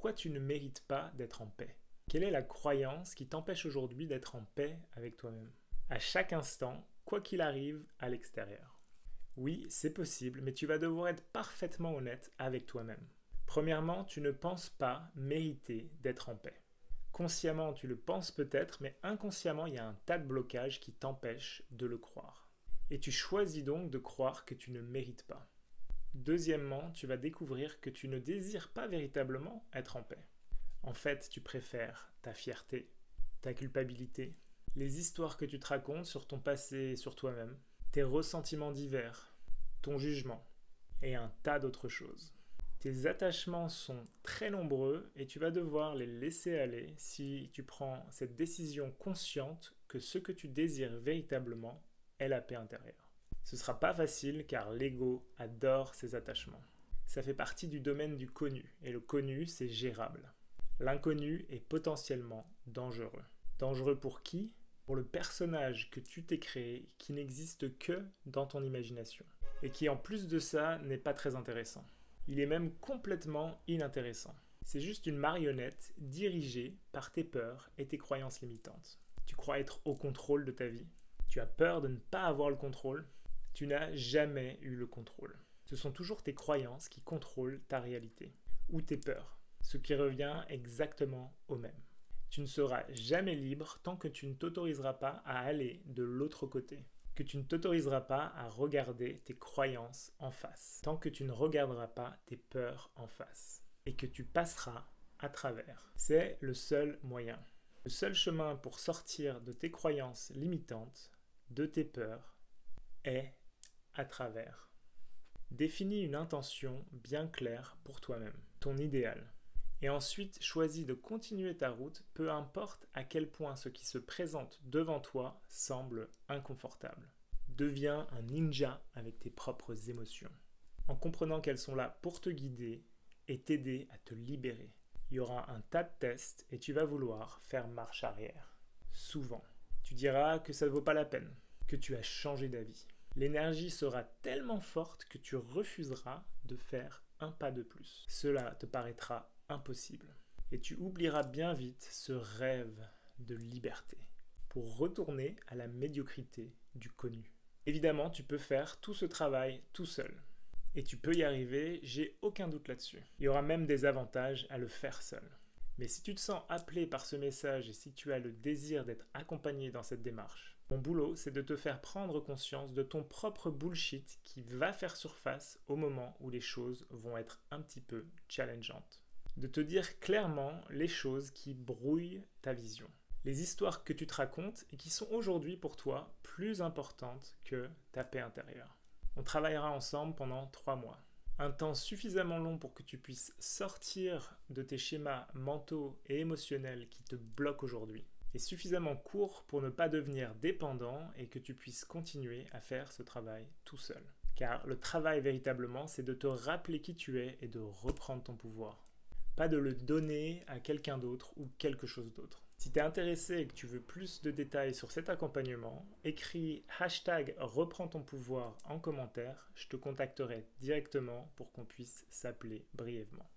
Pourquoi tu ne mérites pas d'être en paix? Quelle est la croyance qui t'empêche aujourd'hui d'être en paix avec toi-même? À chaque instant, quoi qu'il arrive à l'extérieur. Oui, c'est possible, mais tu vas devoir être parfaitement honnête avec toi-même. Premièrement, tu ne penses pas mériter d'être en paix. Consciemment, tu le penses peut-être, mais inconsciemment, il y a un tas de blocages qui t'empêchent de le croire. Et tu choisis donc de croire que tu ne mérites pas. Deuxièmement, tu vas découvrir que tu ne désires pas véritablement être en paix. En fait, tu préfères ta fierté, ta culpabilité, les histoires que tu te racontes sur ton passé et sur toi-même, tes ressentiments divers, ton jugement et un tas d'autres choses. Tes attachements sont très nombreux et tu vas devoir les laisser aller si tu prends cette décision consciente que ce que tu désires véritablement est la paix intérieure. Ce ne sera pas facile car l'ego adore ses attachements. Ça fait partie du domaine du connu et le connu c'est gérable. L'inconnu est potentiellement dangereux. Dangereux pour qui? Pour le personnage que tu t'es créé qui n'existe que dans ton imagination et qui en plus de ça n'est pas très intéressant. Il est même complètement inintéressant. C'est juste une marionnette dirigée par tes peurs et tes croyances limitantes. Tu crois être au contrôle de ta vie. Tu as peur de ne pas avoir le contrôle. Tu n'as jamais eu le contrôle. Ce sont toujours tes croyances qui contrôlent ta réalité ou tes peurs, ce qui revient exactement au même. Tu ne seras jamais libre tant que tu ne t'autoriseras pas à aller de l'autre côté, que tu ne t'autoriseras pas à regarder tes croyances en face, tant que tu ne regarderas pas tes peurs en face, et que tu passeras à travers. C'est le seul moyen. Le seul chemin pour sortir de tes croyances limitantes, de tes peurs, est à travers. Définis une intention bien claire pour toi-même, ton idéal. Et ensuite, choisis de continuer ta route, peu importe à quel point ce qui se présente devant toi semble inconfortable. Deviens un ninja avec tes propres émotions, en comprenant qu'elles sont là pour te guider et t'aider à te libérer. Il y aura un tas de tests et tu vas vouloir faire marche arrière. Souvent, tu diras que ça ne vaut pas la peine, que tu as changé d'avis. L'énergie sera tellement forte que tu refuseras de faire un pas de plus. Cela te paraîtra impossible. Et tu oublieras bien vite ce rêve de liberté pour retourner à la médiocrité du connu. Évidemment, tu peux faire tout ce travail tout seul. Et tu peux y arriver, j'ai aucun doute là-dessus. Il y aura même des avantages à le faire seul. Mais si tu te sens appelé par ce message et si tu as le désir d'être accompagné dans cette démarche, mon boulot, c'est de te faire prendre conscience de ton propre bullshit qui va faire surface au moment où les choses vont être un petit peu challengeantes. De te dire clairement les choses qui brouillent ta vision. Les histoires que tu te racontes et qui sont aujourd'hui pour toi plus importantes que ta paix intérieure. On travaillera ensemble pendant 3 mois. Un temps suffisamment long pour que tu puisses sortir de tes schémas mentaux et émotionnels qui te bloquent aujourd'hui. Et suffisamment court pour ne pas devenir dépendant et que tu puisses continuer à faire ce travail tout seul. Car le travail véritablement, c'est de te rappeler qui tu es et de reprendre ton pouvoir. Pas de le donner à quelqu'un d'autre ou quelque chose d'autre. Si tu es intéressé et que tu veux plus de détails sur cet accompagnement, écris #reprends ton pouvoir en commentaire, je te contacterai directement pour qu'on puisse s'appeler brièvement.